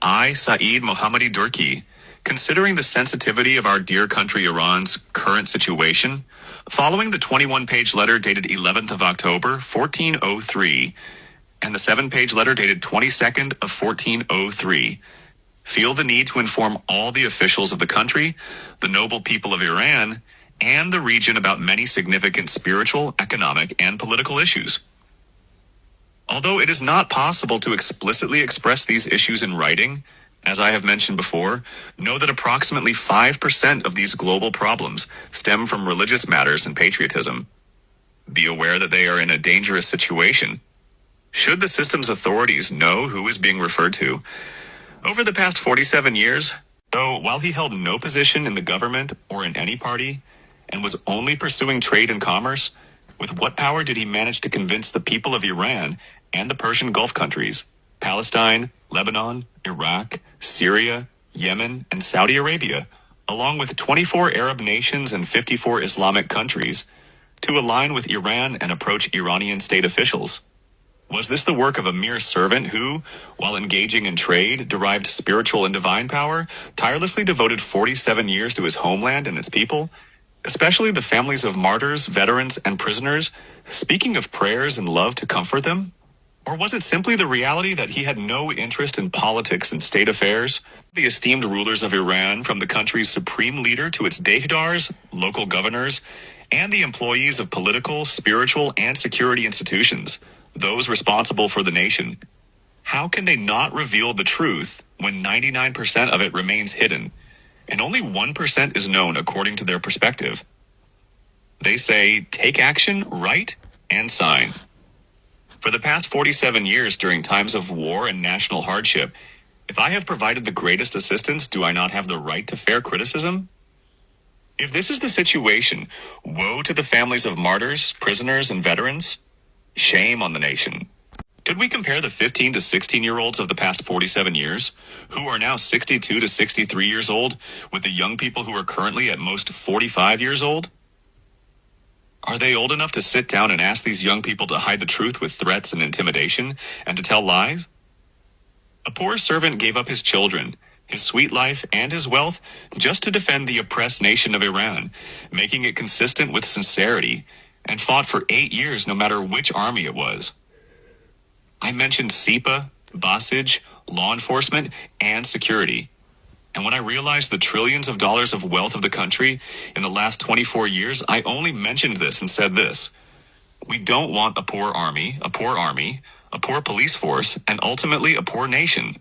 I, Saeed Mohammadi Durki, considering the sensitivity of our dear country Iran's current situation, following the 21-page letter dated 11th of October, 1403, and the 7-page letter dated 22nd of 1403, feel the need to inform all the officials of the country, the noble people of Iran, and the region about many significant spiritual, economic, and political issues. Although it is not possible to explicitly express these issues in writing, as I have mentioned before, know that approximately 5% of these global problems stem from religious matters and patriotism. Be aware that they are in a dangerous situation. Should the system's authorities know who is being referred to? Over the past 47 years, though, while he held no position in the government or in any party, and was only pursuing trade and commerce, with what power did he manage to convince the people of Iran and the Persian Gulf countries, Palestine, Lebanon, Iraq, Syria, Yemen, and Saudi Arabia, along with 24 Arab nations and 54 Islamic countries, to align with Iran and approach Iranian state officials? Was this the work of a mere servant who, while engaging in trade, derived spiritual and divine power, tirelessly devoted 47 years to his homeland and its people, especially the families of martyrs, veterans, and prisoners, speaking of prayers and love to comfort them? Or was it simply the reality that he had no interest in politics and state affairs? The esteemed rulers of Iran, from the country's supreme leader to its dehdars, local governors, and the employees of political, spiritual, and security institutions, those responsible for the nation, how can they not reveal the truth when 99% of it remains hidden, and only 1% is known according to their perspective? They say, take action, write, and sign. For the past 47 years during times of war and national hardship, if I have provided the greatest assistance, do I not have the right to fair criticism? If this is the situation, woe to the families of martyrs, prisoners, and veterans. Shame on the nation. Could we compare the 15 to 16-year-olds of the past 47 years, who are now 62 to 63 years old, with the young people who are currently at most 45 years old? Are they old enough to sit down and ask these young people to hide the truth with threats and intimidation, and to tell lies? A poor servant gave up his children, his sweet life, and his wealth just to defend the oppressed nation of Iran, making it consistent with sincerity, and fought for 8 years no matter which army it was. I mentioned SEPA, Basij, law enforcement, and security. And when I realized the trillions of dollars of wealth of the country in the last 24 years, I only mentioned this and said this: we don't want a poor army, a poor police force, and ultimately a poor nation.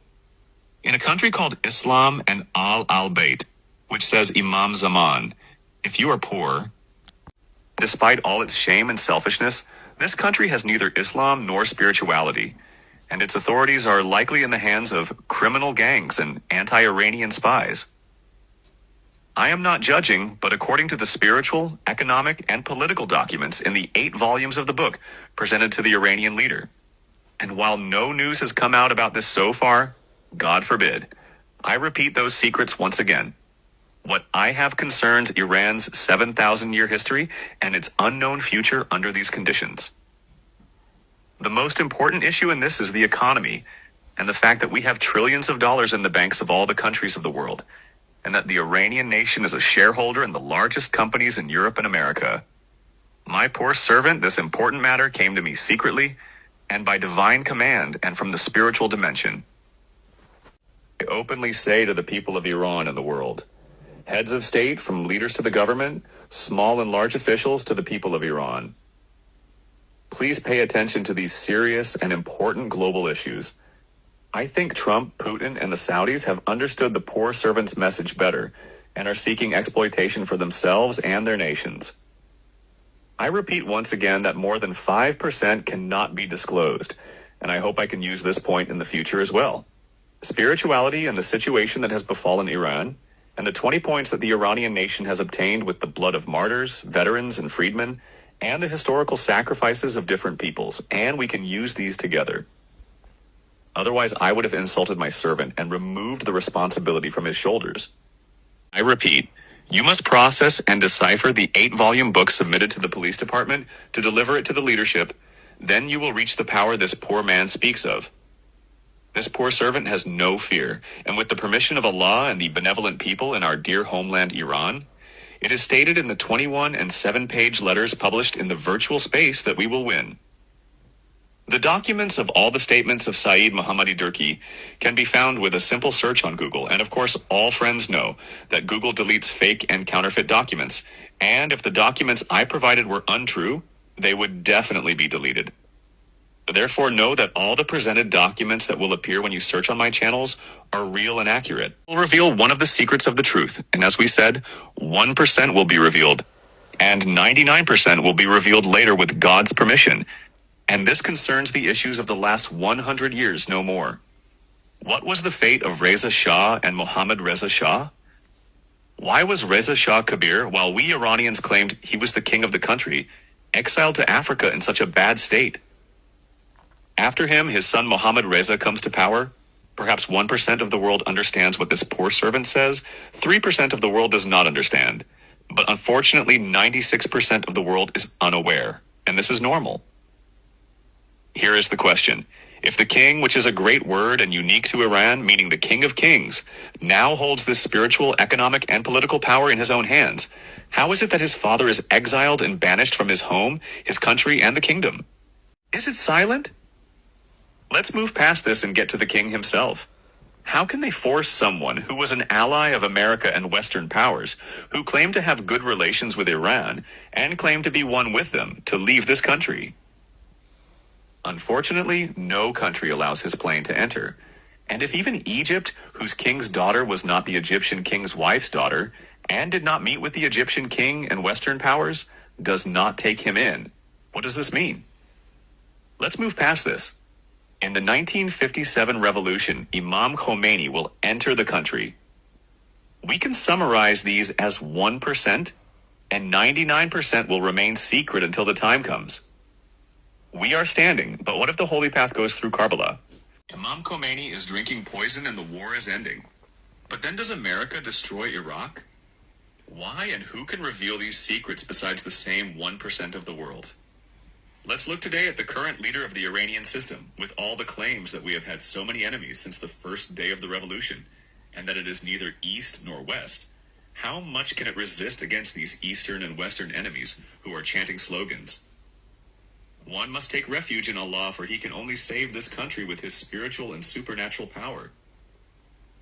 In a country called Islam and al-Bayt, which says Imam Zaman, if you are poor, despite all its shame and selfishness, this country has neither Islam nor spirituality, and its authorities are likely in the hands of criminal gangs and anti-Iranian spies. I am not judging, but according to the spiritual, economic, and political documents in the 8 volumes of the book presented to the Iranian leader. And while no news has come out about this so far, God forbid, I repeat those secrets once again. What I have concerns Iran's 7,000-year history and its unknown future under these conditions. The most important issue in this is the economy, and the fact that we have trillions of dollars in the banks of all the countries of the world, and that the Iranian nation is a shareholder in the largest companies in Europe and America. My poor servant, this important matter came to me secretly, and by divine command, and from the spiritual dimension. I openly say to the people of Iran and the world, heads of state, from leaders to the government, small and large officials to the people of Iran, please pay attention to these serious and important global issues. I think Trump, Putin, and the Saudis have understood the poor servant's message better and are seeking exploitation for themselves and their nations. I repeat once again that more than 5% cannot be disclosed, and I hope I can use this point in the future as well. Spirituality and the situation that has befallen Iran, and the 20 points that the Iranian nation has obtained with the blood of martyrs, veterans, and freedmen, and the historical sacrifices of different peoples, and we can use these together. Otherwise, I would have insulted my servant and removed the responsibility from his shoulders. I repeat, you must process and decipher the 8-volume book submitted to the police department to deliver it to the leadership. Then you will reach the power this poor man speaks of. This poor servant has no fear, and with the permission of Allah and the benevolent people in our dear homeland Iran, it is stated in the 21 and 7-page letters published in the virtual space that we will win. The documents of all the statements of Saeed Mohammadi Durki can be found with a simple search on Google, and of course all friends know that Google deletes fake and counterfeit documents, and if the documents I provided were untrue, they would definitely be deleted. Therefore, know that all the presented documents that will appear when you search on my channels are real and accurate. We'll reveal one of the secrets of the truth, and as we said, 1% will be revealed, and 99% will be revealed later with God's permission. And this concerns the issues of the last 100 years no more. What was the fate of Reza Shah and Mohammad Reza Shah? Why was Reza Shah Kabir, while we Iranians claimed he was the king of the country, exiled to Africa in such a bad state? After him, his son Mohammad Reza comes to power. Perhaps 1% of the world understands what this poor servant says. 3% of the world does not understand. But unfortunately, 96% of the world is unaware. And this is normal. Here is the question. If the king, which is a great word and unique to Iran, meaning the king of kings, now holds this spiritual, economic, and political power in his own hands, how is it that his father is exiled and banished from his home, his country, and the kingdom? Is it silent? Let's move past this and get to the king himself. How can they force someone who was an ally of America and Western powers, who claimed to have good relations with Iran, and claimed to be one with them, to leave this country? Unfortunately, no country allows his plane to enter. And if even Egypt, whose king's daughter was not the Egyptian king's wife's daughter, and did not meet with the Egyptian king and Western powers, does not take him in, what does this mean? Let's move past this. In the 1957 revolution, Imam Khomeini will enter the country. We can summarize these as 1%, and 99% will remain secret until the time comes. We are standing, but what if the holy path goes through Karbala? Imam Khomeini is drinking poison and the war is ending. But then does America destroy Iraq? Why and who can reveal these secrets besides the same 1% of the world? Let's look today at the current leader of the Iranian system, with all the claims that we have had so many enemies since the first day of the revolution, and that it is neither East nor West. How much can it resist against these Eastern and Western enemies who are chanting slogans? One must take refuge in Allah, for he can only save this country with his spiritual and supernatural power.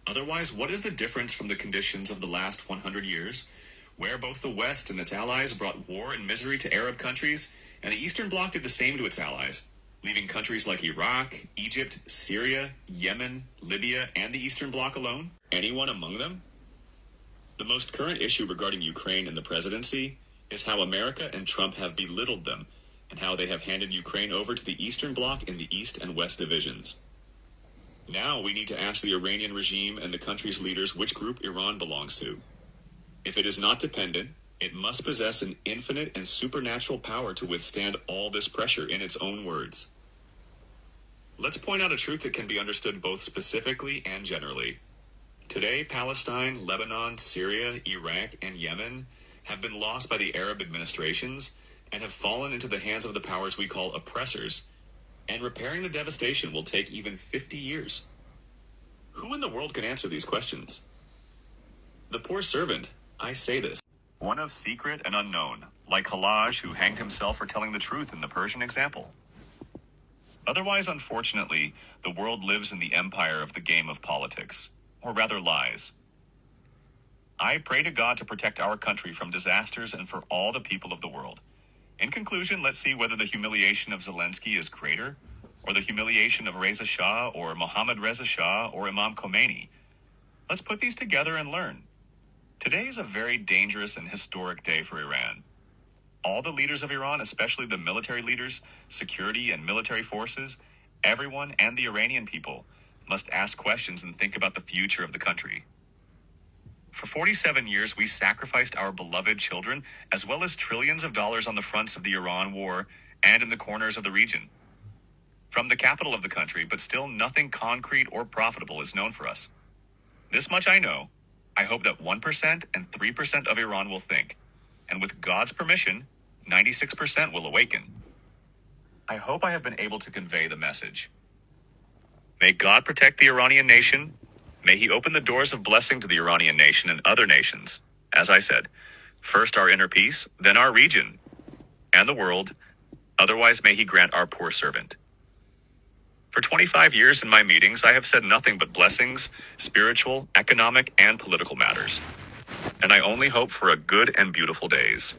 Otherwise, what is the difference from the conditions of the last 100 years, where both the West and its allies brought war and misery to Arab countries, and the Eastern Bloc did the same to its allies, leaving countries like Iraq, Egypt, Syria, Yemen, Libya, and the Eastern Bloc alone? Anyone among them? The most current issue regarding Ukraine and the presidency is how America and Trump have belittled them, and how they have handed Ukraine over to the Eastern Bloc in the East and West divisions. Now we need to ask the Iranian regime and the country's leaders which group Iran belongs to. If it is not dependent, it must possess an infinite and supernatural power to withstand all this pressure, in its own words. Let's point out a truth that can be understood both specifically and generally. Today, Palestine, Lebanon, Syria, Iraq, and Yemen have been lost by the Arab administrations and have fallen into the hands of the powers we call oppressors, and repairing the devastation will take even 50 years. Who in the world can answer these questions? The poor servant, I say this, one of secret and unknown, like Halaj, who hanged himself for telling the truth in the Persian example. Otherwise, unfortunately, the world lives in the empire of the game of politics, or rather lies. I pray to God to protect our country from disasters and for all the people of the world. In conclusion, let's see whether the humiliation of Zelensky is greater, or the humiliation of Reza Shah, or Mohammad Reza Shah, or Imam Khomeini. Let's put these together and learn. Today is a very dangerous and historic day for Iran. All the leaders of Iran, especially the military leaders, security and military forces, everyone and the Iranian people, must ask questions and think about the future of the country. For 47 years, we sacrificed our beloved children, as well as trillions of dollars on the fronts of the Iran war and in the corners of the region. From the capital of the country, but still nothing concrete or profitable is known for us. This much I know. I hope that 1% and 3% of Iran will think, and with God's permission, 96% will awaken. I hope I have been able to convey the message. May God protect the Iranian nation. May he open the doors of blessing to the Iranian nation and other nations. As I said, first our inner peace, then our region and the world. Otherwise may he grant our poor servant. For 25 years in my meetings, I have said nothing but blessings, spiritual, economic, and political matters. And I only hope for a good and beautiful days.